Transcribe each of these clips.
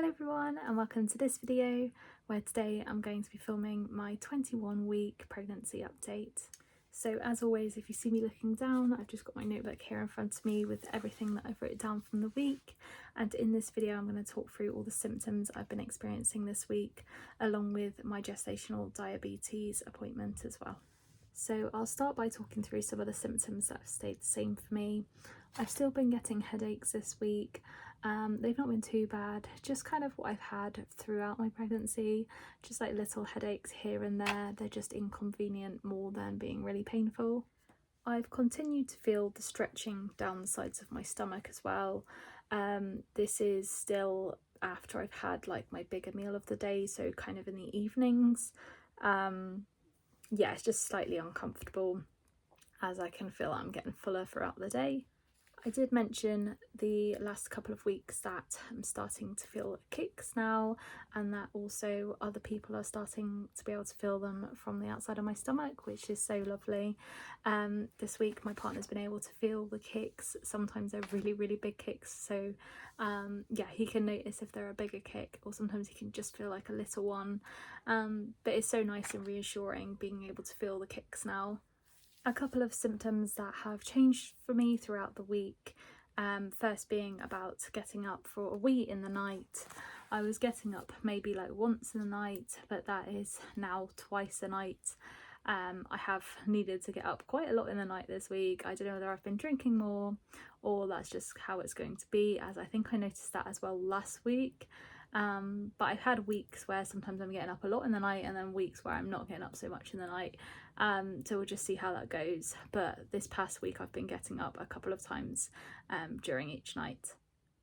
Hello everyone and welcome to this video where today I'm going to be filming my 21-week pregnancy update. So as always, if you see me looking down, I've just got my notebook here in front of me with everything that I've written down from the week, and in this video I'm going to talk through all the symptoms I've been experiencing this week along with my gestational diabetes appointment as well. So I'll start by talking through some of the symptoms that have stayed the same for me. I've still been getting headaches this week. They've not been too bad, just kind of what I've had throughout my pregnancy, just like little headaches here and there. They're just inconvenient more than being really painful. I've continued to feel the stretching down the sides of my stomach as well. This is still after I've had like my bigger meal of the day, so kind of in the evenings. Yeah, it's just slightly uncomfortable as I can feel I'm getting fuller throughout the day. I did mention the last couple of weeks that I'm starting to feel kicks now, and that also other people are starting to be able to feel them from the outside of my stomach, which is so lovely. This week my partner's been able to feel the kicks. Sometimes they're really big kicks, so yeah, he can notice if they're a bigger kick, or sometimes he can just feel like a little one, but it's so nice and reassuring being able to feel the kicks now. A couple of symptoms that have changed for me throughout the week, first being about getting up for a wee in the night. I was getting up maybe like once in the night, but that is now twice a night. I have needed to get up quite a lot in the night this week. I don't know whether I've been drinking more or that's just how it's going to be, as I think I noticed that as well last week. But I've had weeks where sometimes I'm getting up a lot in the night, and then weeks where I'm not getting up so much in the night. So we'll just see how that goes. But this past week I've been getting up a couple of times during each night.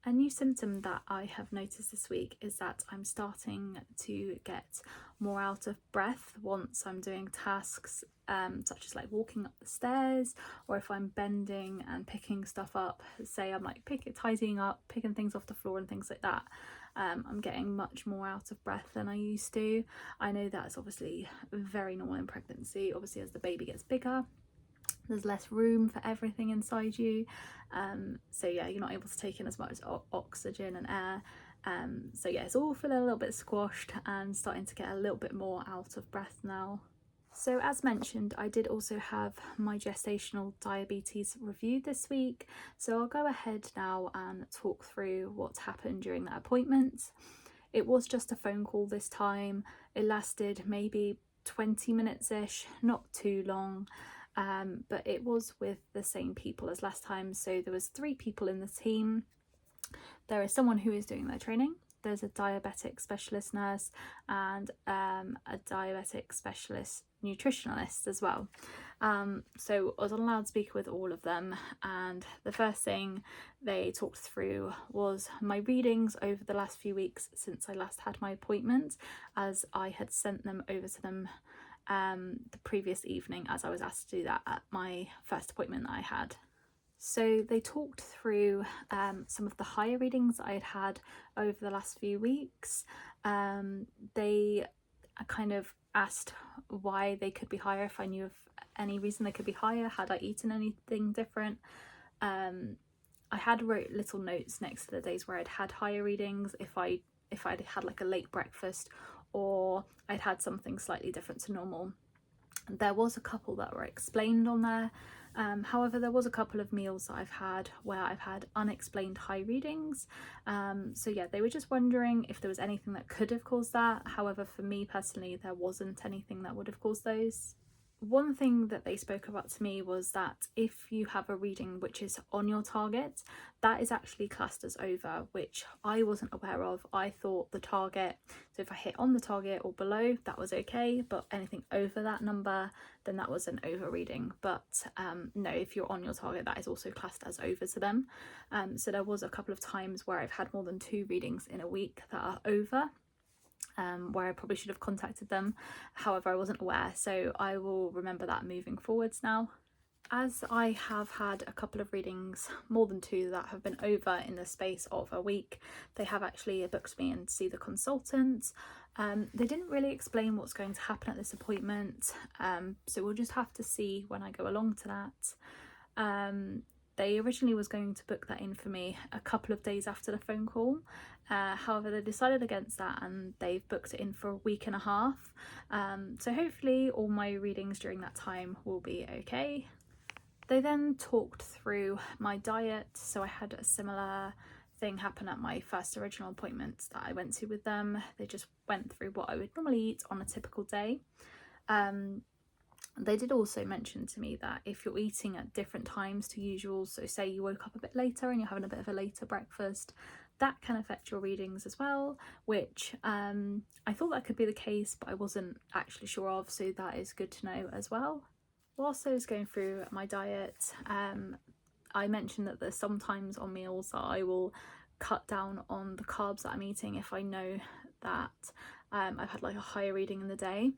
A new symptom that I have noticed this week is that I'm starting to get more out of breath once I'm doing tasks such as like walking up the stairs, or if I'm bending and picking stuff up. Say I'm like tidying up, picking things off the floor and things like that. I'm getting much more out of breath than I used to. I know that's obviously very normal in pregnancy. Obviously as the baby gets bigger, there's less room for everything inside you, so yeah, you're not able to take in as much oxygen and air, so yeah, it's all feeling a little bit squashed and starting to get a little bit more out of breath now. So as mentioned, I did also have my gestational diabetes review this week, so I'll go ahead now and talk through what's happened during that appointment. It was just a phone call this time. It lasted maybe 20 minutes-ish, not too long. But it was with the same people as last time, so there was 3 people in the team. There is someone who is doing their training, there's a diabetic specialist nurse, and a diabetic specialist nutritionalist as well. So I was on loudspeaker with all of them, and the first thing they talked through was my readings over the last few weeks since I last had my appointment, as I had sent them over to them the previous evening, as I was asked to do that at my first appointment that I had. So they talked through some of the higher readings I had had over the last few weeks. They kind of asked why they could be higher, if I knew of any reason they could be higher, had I eaten anything different. I had wrote little notes next to the days where I'd had higher readings, if I'd had like a late breakfast, or I'd had something slightly different to normal. There was a couple that were explained on there. However, there was a couple of meals that I've had where I've had unexplained high readings. So yeah, they were just wondering if there was anything that could have caused that. However, for me personally, there wasn't anything that would have caused those. One thing that they spoke about to me was that if you have a reading which is on your target, that is actually classed as over, which I wasn't aware of. I thought the target, so if I hit on the target or below, that was okay, but anything over that number, then that was an over reading. But no, if you're on your target, that is also classed as over to them. So there was a couple of times where I've had more than 2 readings in a week that are over, where I probably should have contacted them. However, I wasn't aware, so I will remember that moving forwards now. As I have had a couple of readings, more than 2, that have been over in the space of a week, they have actually booked me in to see the consultant. They didn't really explain what's going to happen at this appointment, so we'll just have to see when I go along to that. They originally was going to book that in for me a couple of days after the phone call. However, they decided against that and they've booked it in for a week and a half. So hopefully all my readings during that time will be okay. They then talked through my diet. So I had a similar thing happen at my first original appointment that I went to with them. They just went through what I would normally eat on a typical day. They did also mention to me that if you're eating at different times to usual, so say you woke up a bit later and you're having a bit of a later breakfast, that can affect your readings as well, which I thought that could be the case, but I wasn't actually sure of, so that is good to know as well. Whilst I was going through my diet, I mentioned that there's sometimes on meals that I will cut down on the carbs that I'm eating if I know that I've had like a higher reading in the day.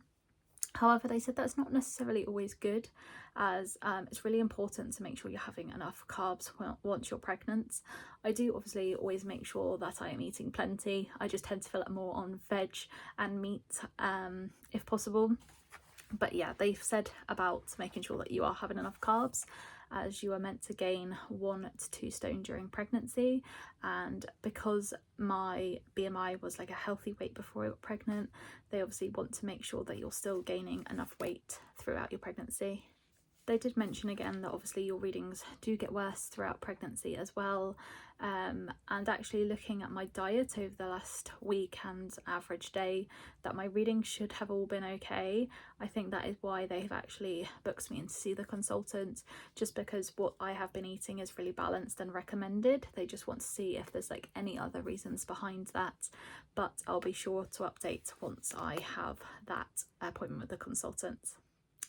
However, they said that's not necessarily always good, as it's really important to make sure you're having enough carbs once you're pregnant. I do obviously always make sure that I am eating plenty. I just tend to fill it more on veg and meat if possible. But yeah, they've said about making sure that you are having enough carbs, as you are meant to gain 1 to 2 stone during pregnancy, and because my BMI was like a healthy weight before I got pregnant, they obviously want to make sure that you're still gaining enough weight throughout your pregnancy. They did mention again that obviously your readings do get worse throughout pregnancy as well, and actually looking at my diet over the last week and average day, that my readings should have all been okay. I think that is why they've actually booked me in to see the consultant, just because what I have been eating is really balanced and recommended. They just want to see if there's like any other reasons behind that, but I'll be sure to update once I have that appointment with the consultant.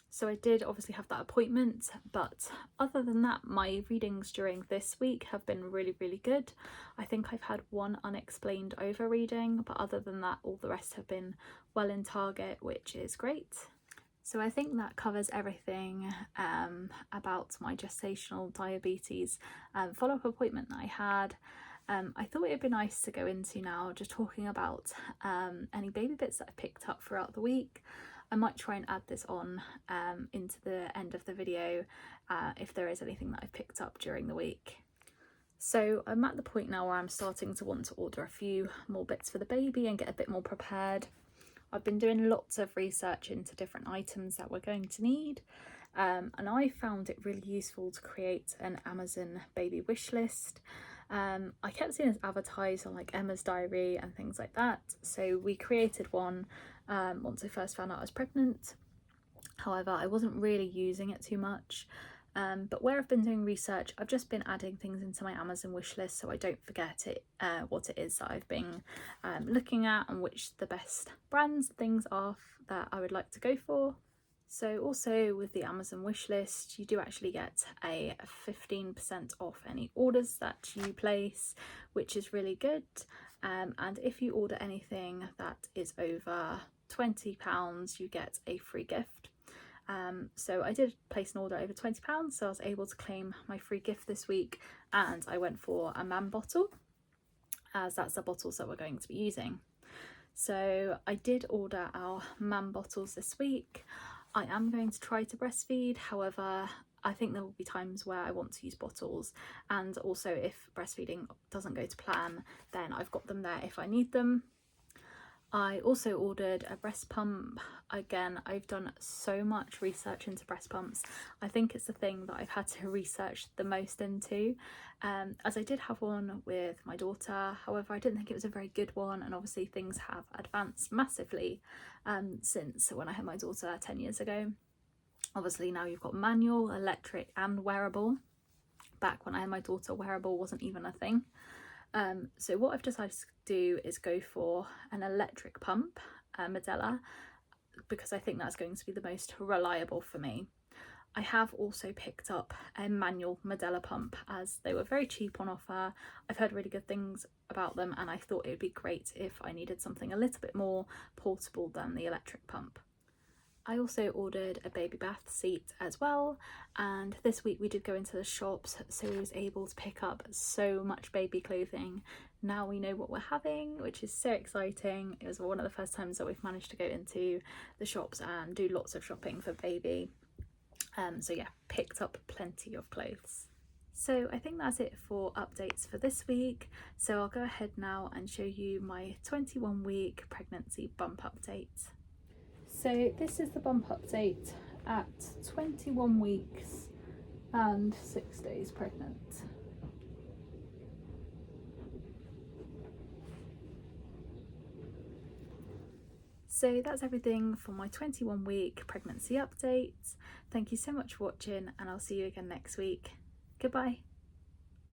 So I did obviously have that appointment, but other than that, my readings during this week have been really, really good. I think I've had 1 unexplained overreading, but other than that, all the rest have been well in target, which is great. So I think that covers everything about my gestational diabetes follow-up appointment that I had. I thought it would be nice to go into now just talking about any baby bits that I picked up throughout the week. I might try and add this on into the end of the video if there is anything that I've picked up during the week. So I'm at the point now where I'm starting to want to order a few more bits for the baby and get a bit more prepared. I've been doing lots of research into different items that we're going to need, and I found it really useful to create an Amazon baby wish list. I kept seeing this advertised on like Emma's Diary and things like that, so we created one once I first found out I was pregnant. However, I wasn't really using it too much, but where I've been doing research, I've just been adding things into my Amazon wish list so I don't forget it, what it is that I've been looking at and which the best brands things are that I would like to go for. So also with the Amazon wish list, you do actually get a 15% off any orders that you place, which is really good. And if you order anything that is over £20, you get a free gift. So I did place an order over £20, so I was able to claim my free gift this week, and I went for a man bottle, as that's the bottles that we're going to be using. So I did order our man bottles this week. I am going to try to breastfeed, however, I think there will be times where I want to use bottles, and also if breastfeeding doesn't go to plan, then I've got them there if I need them. I also ordered a breast pump. Again, I've done so much research into breast pumps. I think it's the thing that I've had to research the most into, as I did have one with my daughter. However, I didn't think it was a very good one, and obviously things have advanced massively since when I had my daughter 10 years ago. Obviously now you've got manual, electric and wearable. Back when I had my daughter, wearable wasn't even a thing. So what I've decided to do is go for an electric pump, Medela, because I think that's going to be the most reliable for me. I have also picked up a manual Medela pump, as they were very cheap on offer. I've heard really good things about them, and I thought it would be great if I needed something a little bit more portable than the electric pump. I also ordered a baby bath seat as well, and this week we did go into the shops, so we was able to pick up so much baby clothing. Now we know what we're having, which is so exciting. It was one of the first times that we've managed to go into the shops and do lots of shopping for baby. So yeah, picked up plenty of clothes. So I think that's it for updates for this week. So I'll go ahead now and show you my 21-week pregnancy bump update. So this is the bump update at 21 weeks and 6 days pregnant. So that's everything for my 21-week pregnancy update. Thank you so much for watching, and I'll see you again next week. Goodbye.